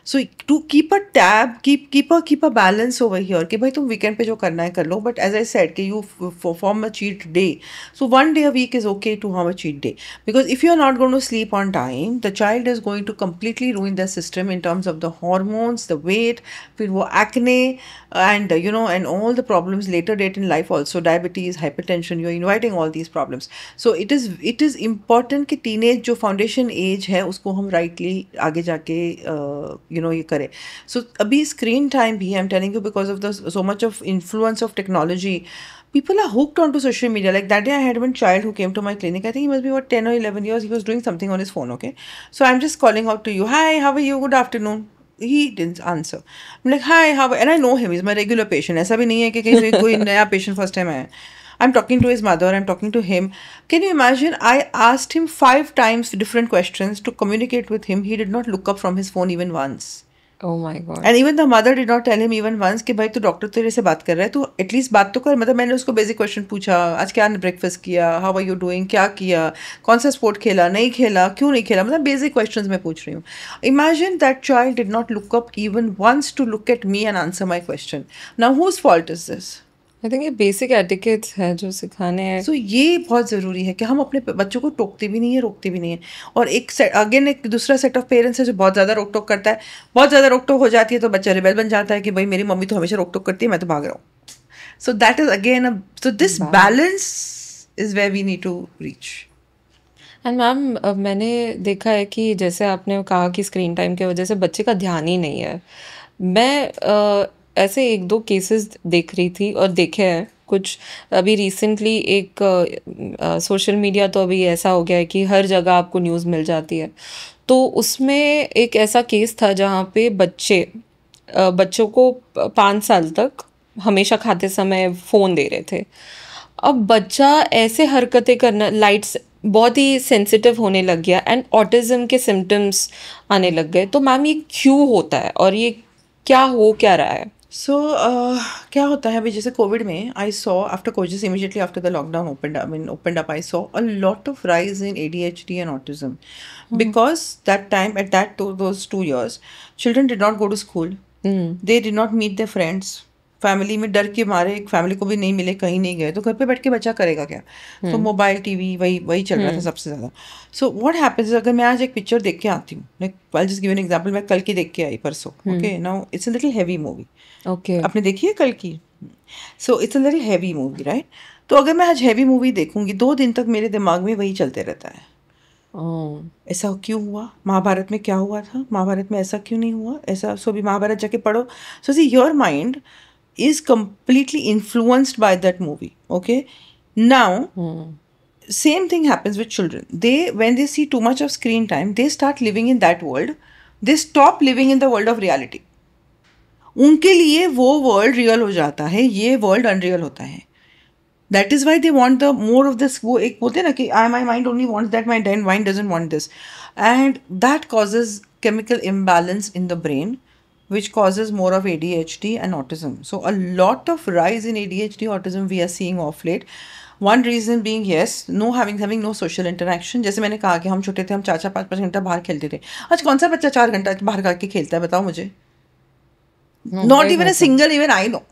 So to keep a tab, keep a balance over here कि भाई तुम वीकेंड पे जो करना है कर लो, बट एज आई सेड कि you form a cheat day. So one day a week is okay to have a cheat day, because if you're not going to sleep on time, the child is going to completely ruin their system in terms of the hormones, the weight, फिर वो acne, and and all the problems later date in life, also diabetes, hypertension. You're inviting all these problems. So it is important कि teenage जो foundation age है उसको हम rightly आगे जाके ये करें. So अभी screen time भी, I'm telling you, because of the so much of influence of technology, people are hooked onto social media. Like that day I had one child who came to my clinic. I think he must be about 10 or 11 years. He was doing something on his phone, okay? So I'm just calling out to you. Hi, how are you? Good afternoon. He didn't answer. I'm like, hi, how are, and I know him. He's my regular patient. ऐसा भी नहीं है कि कोई नया patient first time आया. I'm talking to his mother. I'm talking to him. Can you imagine? I asked him 5 times different questions to communicate with him. He did not look up from his phone even once. Oh my God. And even the mother did not tell him even once कि भाई तू doctor तेरे से बात कर रहा है, तो एटलीस्ट बात तो कर. मतलब मैंने उसको बेसिक क्वेश्चन पूछा, आज क्या ब्रेकफास्ट किया, हाउ आर यू डूइंग, क्या किया, कौन सा स्पोर्ट खेला, नहीं खेला, क्यों नहीं खेला, मतलब बेसिक क्वेश्चंस मैं पूछ रही हूँ. Imagine that child did not look up even once to look at me and answer my question. Now whose fault is this? I think ये बेसिक एटिकेट्स है जो सिखाने हैं. सो ये बहुत ज़रूरी है कि हम अपने बच्चों को टोकते भी नहीं है, रोकते भी नहीं है. और एक अगेन एक दूसरा सेट ऑफ पेरेंट्स है जो बहुत ज़्यादा रोक टोक करता है. बहुत ज़्यादा रोक टोक हो जाती है तो बच्चा रिबेल बन जाता है कि भाई मेरी मम्मी तो हमेशा रोक टोक करती है, मैं तो भाग रहा हूँ. So that is again so this balance is where we need to reach. And ma'am मैंने देखा है कि जैसे आपने कहा कि स्क्रीन टाइम की वजह से बच्चे का ध्यान ही नहीं है. मैं ऐसे 1-2 केसेस देख रही थी और देखे हैं कुछ. अभी रिसेंटली एक सोशल मीडिया तो अभी ऐसा हो गया है कि हर जगह आपको न्यूज़ मिल जाती है. तो उसमें एक ऐसा केस था जहाँ पे बच्चों को 5 साल तक हमेशा खाते समय फ़ोन दे रहे थे. अब बच्चा ऐसे हरकतें करना, लाइट्स बहुत ही सेंसिटिव होने लग गया एंड ऑटिज़म के सिम्टम्स आने लग गए. तो मैम ये क्यों होता है और ये क्या रहा है? सो क्या होता है अभी, जैसे कोविड में I saw after Covid, immediately after the lockdown opened up, I saw a lot of rise in ADHD and autism. Because that time, at those 2 years, children did not go to school. They did not meet their friends. Family में डर के मारे, एक family को भी नहीं मिले, कहीं नहीं गए, तो घर पे बैठ के बच्चा करेगा क्या? तो मोबाइल टीवी वही चल रहा था सबसे ज़्यादा. सो व्हाट हैपेंस, अगर मैं आज एक पिक्चर देख के आती हूँ, like I just give an example, मैं कल की देख के आई परसों. Okay, now it's a little heavy movie. Okay, आपने देखी है कल की? So it's a little heavy movie, right? तो अगर मैं आज हैवी मूवी देखूंगी, 2 दिन तक मेरे दिमाग में वही चलते रहता है. ऐसा क्यों हुआ, महाभारत में क्या हुआ था, महाभारत में ऐसा क्यों नहीं हुआ, ऐसा. सो भी महाभारत जाके पढ़ो. So see your mind is completely influenced by that movie. Okay, now same thing happens with children. When they see too much of screen time, they start living in that world. They stop living in the world of reality. उनके लिए वो world real हो जाता है, ये world unreal होता है. That is why they want the more of this. वो एक बोलते हैं ना कि my mind only wants that, my mind doesn't want this, and that causes chemical imbalance in the brain, which causes more of ADHD and autism. So a lot of rise in ADHD, autism we are seeing off late. One reason being, yes, having no social interaction. जैसे मैंने कहा कि हम छोटे थे, हम 4-4 5-5 घंटा बाहर खेलते थे. आज कौन सा बच्चा 4 घंटा बाहर जाके खेलता है, बताओ मुझे? Not even a single, even I know.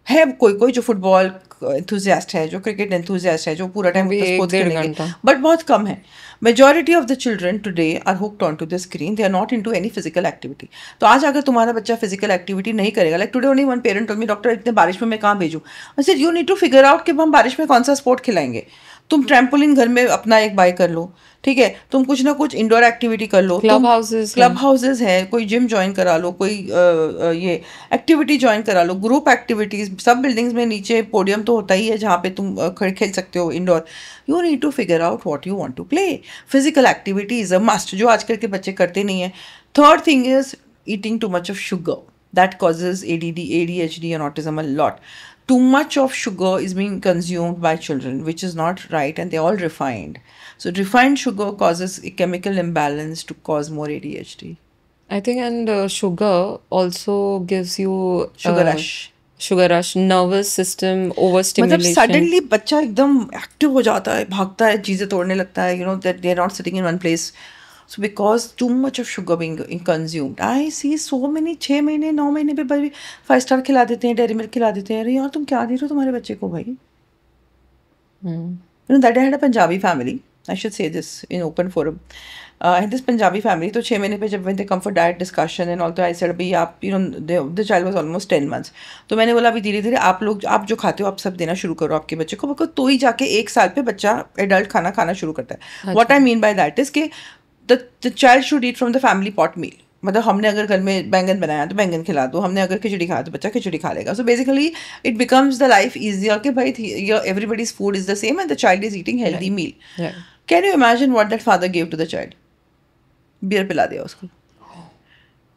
है कोई जो फुटबॉल एंथुजियास्ट है, जो क्रिकेट एंथुजियास्ट है, जो पूरा टाइम स्पोर्ट्स खेलेंगे, बट बहुत कम है. Majority of the children today are hooked on to the screen. They are not into any physical activity. तो आज अगर तुम्हारा बच्चा फिजिकल एक्टिविटी नहीं करेगा, like today only one parent told me, doctor इतने बारिश में मैं कहाँ भेजूँ. I said you need to figure out कि हम बारिश में कौन सा स्पोर्ट खिलाएंगे. तुम ट्रैम्पोलिन घर में अपना एक बाय कर लो, ठीक है, तुम कुछ ना कुछ इंडोर एक्टिविटी कर लो. क्लब हाउसेज है, कोई जिम ज्वाइन करा लो, कोई ये एक्टिविटी ज्वाइन करा लो, ग्रुप एक्टिविटीज. सब बिल्डिंग्स में नीचे पोडियम तो होता ही है जहाँ पे तुम खेल सकते हो indoor. You need to figure out what you want to play. Physical activity is a must, जो आजकल के बच्चे करते नहीं है. Third thing is eating too much of sugar. That causes ADHD and autism a lot. Too much of sugar is being consumed by children, which is not right, and they're all refined. So refined sugar causes a chemical imbalance to cause more ADHD. I think, and sugar also gives you sugar rush, nervous system overstimulation. मतलब suddenly बच्चा एकदम active हो जाता है, भागता है, चीज़ें तोड़ने लगता है, that they are not sitting in one place. So because too much of sugar being consumed, I see so many 6 महीने 9 महीने पे भाई 5 स्टार खिला देते हैं, डेयरी मिल्क खिला देते हैं. अरे यार तुम क्या दे रहे हो तुम्हारे बच्चे को भाई? You know that I had a Punjabi family. I should say this in open forum. I had this Punjabi family. तो 6 महीने पे जब when they come for diet discussion and all, तो I said भाई आप the child was almost 10 months. तो मैंने बोला अभी धीरे धीरे आप लोग आप जो खाते हो आप सब देना शुरू करो आपके बच्चे को, बिकॉज तो ही जाके 1 साल पे बच्चा एडल्ट खाना खाना शुरू करता है. What I mean by that is कि the child should eat from the family pot meal. मतलब हमने अगर घर में बैंगन बनाया तो बैंगन खिला दो, हमने अगर खिचड़ी खाया तो बच्चा खिचड़ी खा लेगा. So basically it becomes the life easier कि भाई everybody's food is the same and the child is eating healthy meal. Can you imagine what that father give to the child? Beer पिला दिया उसको.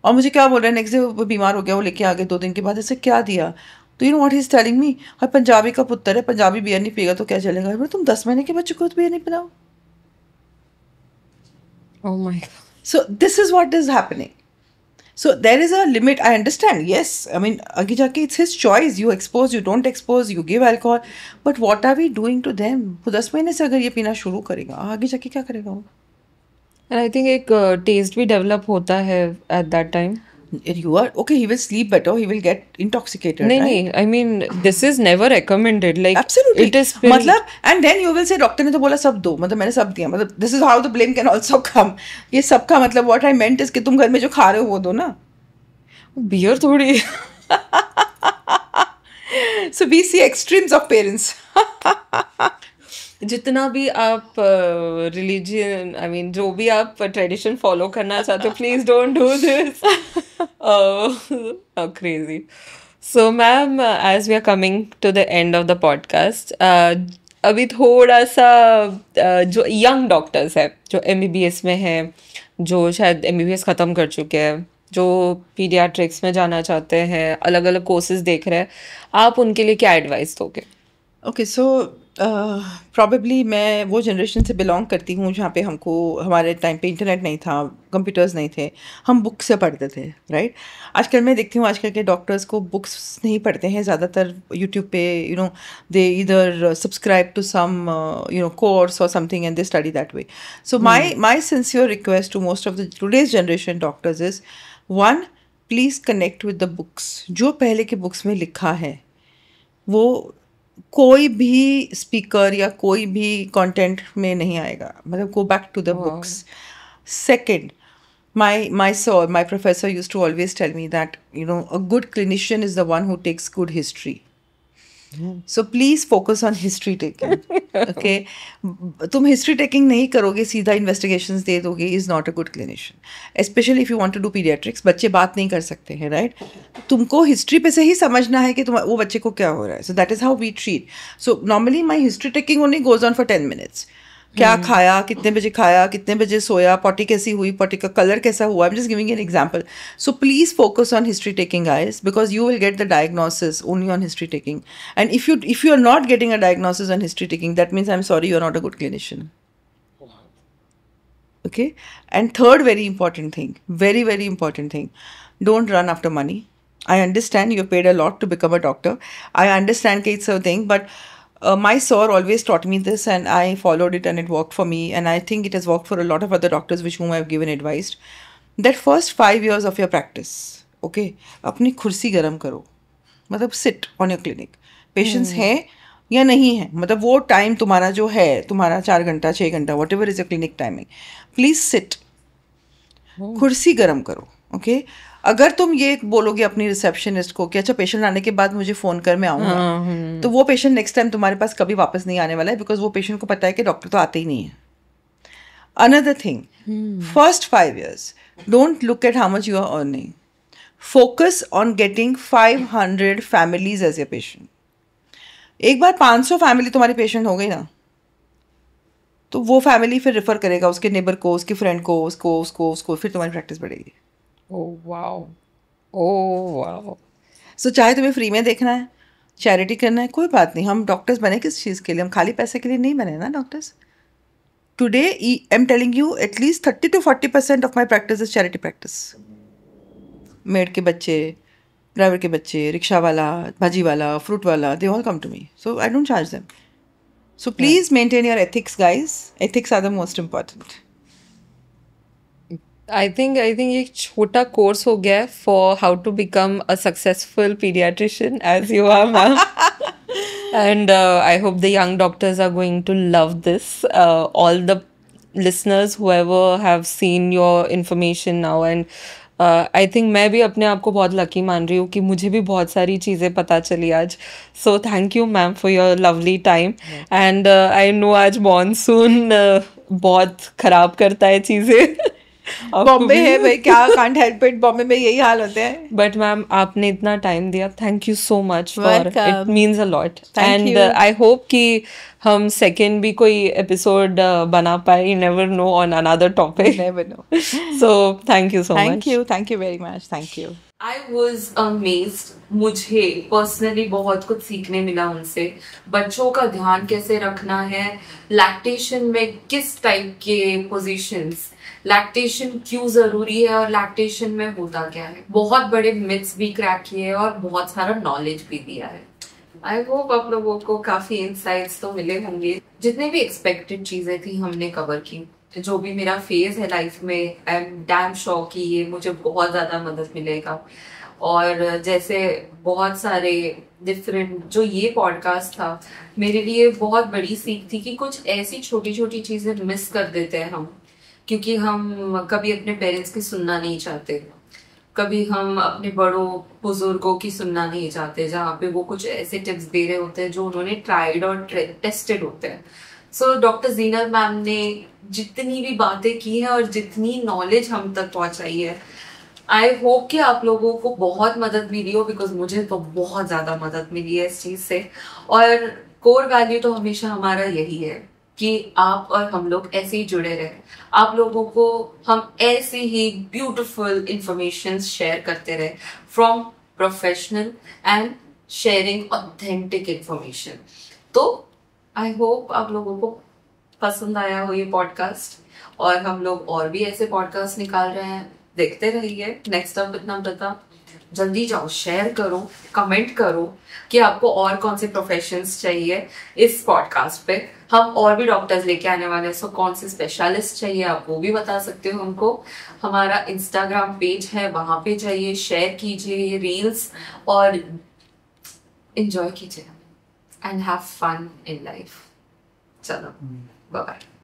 और मुझे क्या बोल रहा है, नेक्स्ट डे वो बीमार हो गया, वो लेके आ गए 2 दिन के बाद. ऐसे क्या दिया? तो you know what he is telling me, हर पंजाबी का पुत्र है, पंजाबी बियर नहीं पिएगा तो क्या चलेगा? बोले तुम 10 महीने के बच्चे को बियर नहीं पिलाओ. Oh my God. So this is what is happening. So there is a limit. I understand. Yes, I mean, आगे जाके it's his choice. You expose, you don't expose, you give alcohol. But what are we doing to them? वो 10 महीने से अगर ये पीना शुरू करेगा, आगे जाके क्या करेगा वो? And I think एक टेस्ट भी डेवलप होता है at that time. You are okay. He will sleep better. He will get intoxicated. नहीं right? नहीं, I mean this is never recommended. Like Absolutely. it is been, मतलब and then you will say doctor ने तो बोला सब दो, मतलब मैंने सब दिया, मतलब this is how the blame can also come. ये सब का मतलब what I meant is कि तुम घर में जो खा रहे हो वो दो ना. बियर थोड़ी. So we see extremes of parents. जितना भी आप रिलीजन आई मीन जो भी आप ट्रेडिशन फॉलो करना चाहते हो, please don't do this. Crazy. So ma'am, as we are coming to the end of the podcast, अभी थोड़ा सा जो यंग डॉक्टर्स है जो MBBS में हैं, जो शायद MBBS ख़त्म कर चुके हैं, जो पीडियाट्रिक्स में जाना चाहते हैं, अलग अलग कोर्सेज देख रहे हैं, आप उनके लिए क्या एडवाइस दोगे? ओके सो प्रॉबेबली मैं वो जनरेशन से बिलोंग करती हूँ जहाँ पे हमको हमारे टाइम पे इंटरनेट नहीं था, कंप्यूटर्स नहीं थे, हम बुक से पढ़ते थे, राइट. आजकल मैं देखती हूँ आजकल के डॉक्टर्स को बुक्स नहीं पढ़ते हैं ज़्यादातर. यूट्यूब पे दे इधर सब्सक्राइब टू सम कोर्स और something and they study that way. So my sincere request to most of the today's generation doctors is, one, please connect with the books. जो पहले के बुक्स में लिखा है वो कोई भी स्पीकर या कोई भी कंटेंट में नहीं आएगा. मतलब go back to the books. Second, my professor used to always tell me that a good clinician is the one who takes good history. So please focus on history taking. Okay, तुम history taking नहीं करोगे, सीधा investigations दे दोगे, is not a good clinician. Especially if you want to do pediatrics. बच्चे बात नहीं कर सकते हैं, right? तुमको history पे से ही समझना है कि वो बच्चे को क्या हो रहा है. So that is how we treat. So normally my history taking only goes on for 10 minutes. क्या खाया, कितने बजे खाया, कितने बजे सोया, पॉटी कैसी हुई, पॉटी का कलर कैसा हुआ. I'm just giving you an example. So please focus on history taking, guys, because you will get the diagnosis only on history taking. And if you are not getting a diagnosis on history taking, that means I'm sorry, you are not a good clinician. Okay. And third very important thing, very very important thing, don't run after money. I understand you paid a lot to become a doctor. I understand it's a thing, but my sir always taught me this and I followed it and it worked for me, and I think it has worked for a lot of other doctors which whom I have given advice, that first 5 years of your practice, okay, अपनी कुर्सी गरम करो. मतलब sit on your clinic. Patients हैं या नहीं है, मतलब वो टाइम तुम्हारा जो है, तुम्हारा 4 घंटा 6 घंटा whatever is your clinic timing, please sit. कुर्सी गरम करो. ओके अगर तुम ये बोलोगे अपनी रिसेप्शनिस्ट को कि अच्छा पेशेंट आने के बाद मुझे फ़ोन कर मैं आऊँगा, तो वो पेशेंट नेक्स्ट टाइम तुम्हारे पास कभी वापस नहीं आने वाला है, बिकॉज वो पेशेंट को पता है कि डॉक्टर तो आते ही नहीं है. Another thing, first 5 years don't look at how much you are earning. Focus on getting 500 families as a patient. एक बार 500 फैमिली तुम्हारी पेशेंट हो गई ना, तो वो फैमिली फिर रेफर करेगा उसके नेबर को, उसके फ्रेंड को, उसको, फिर तुम्हारी प्रैक्टिस बढ़ेगी. Oh wow. सो चाहे तुम्हें फ्री में देखना है, चैरिटी करना है, कोई बात नहीं. हम डॉक्टर्स बने किस चीज़ के लिए? हम खाली पैसे के लिए नहीं बने ना doctors. Today I am telling you at least 30 to 40% of my practice is charity practice. Made के बच्चे, ड्राइवर के बच्चे, रिक्शा वाला, भाजी वाला, फ्रूट वाला, they all come to me, so I don't charge them. So please maintain your ethics, guys. Ethics are the most important. I think एक छोटा कोर्स हो गया है for how to become a successful paediatrician as you are ma'am. And I hope the young doctors are going to love this. All the listeners, whoever have seen your information now, and I think मैं भी अपने आप को बहुत lucky मान रही हूँ कि मुझे भी बहुत सारी चीज़ें पता चली आज. So thank you ma'am for your lovely time. And I know आज मानसून बहुत खराब करता है चीज़ें. बॉम्बे है भाई, क्या, कांट हेल्प इट, बॉम्बे में यही हाल होते हैं. बट मैम आपने इतना टाइम दिया, thank you so much for Welcome. It means a lot. Thank and you. I hope कि हम सेकेंड भी कोई एपिसोड बना पाए. You never know on another topic. Never know. So thank you so much. Thank you very much. Thank you. I was amazed. मुझे personally बहुत कुछ सीखने मिला उनसे. बच्चों का ध्यान कैसे रखना है, लैक्टेशन में किस टाइप के पोजीशंस, लैक्टेशन क्यों जरूरी है और लैक्टेशन में होता क्या है. बहुत बड़े मिथ्स भी क्रैक किए और बहुत सारा नॉलेज भी दिया है. आई होप आप लोगों को काफी इंसाइट्स तो मिले होंगे. जितने भी एक्सपेक्टेड चीजें थी हमने कवर की. जो भी मेरा फेज है लाइफ में, आई एम डैम श्योर कि ये मुझे बहुत ज्यादा मदद मिलेगा. और जैसे बहुत सारे डिफरेंट जो ये पॉडकास्ट था मेरे लिए बहुत बड़ी सीख थी कि कुछ ऐसी छोटी छोटी चीजें मिस कर देते हैं हम, क्योंकि हम कभी अपने पेरेंट्स की सुनना नहीं चाहते, कभी हम अपने बड़ों बुजुर्गों की सुनना नहीं चाहते जहाँ पे वो कुछ ऐसे टिप्स दे रहे होते हैं जो उन्होंने ट्राइड और टेस्टेड होते हैं. सो डॉक्टर जीनत मैम ने जितनी भी बातें की है और जितनी नॉलेज हम तक पहुंचाई है, आई होप कि आप लोगों को बहुत मदद मिली हो, बिकॉज मुझे तो बहुत ज्यादा मदद मिली है इस चीज से. और कोर वैल्यू तो हमेशा हमारा यही है कि आप और हम लोग ऐसे ही जुड़े रहे. आप लोगों को हम ऐसे ही ब्यूटीफुल इंफॉर्मेशन शेयर करते रहे, from professional and sharing authentic information. तो आई होप आप लोगों को पसंद आया हो ये पॉडकास्ट, और हम लोग और भी ऐसे पॉडकास्ट निकाल रहे हैं. देखते रहिए. नेक्स्ट अप इतना बता, जल्दी जाओ, शेयर करो, कमेंट करो कि आपको और कौन से प्रोफेशंस चाहिए इस पॉडकास्ट पे. हम और भी डॉक्टर्स लेके आने वाले हैं, सो कौन से स्पेशलिस्ट चाहिए आप वो भी बता सकते हो हमको. हमारा इंस्टाग्राम पेज है, वहां पे जाइए, शेयर कीजिए ये रील्स और एंजॉय कीजिए and have fun in life. चलो, बाय बाय.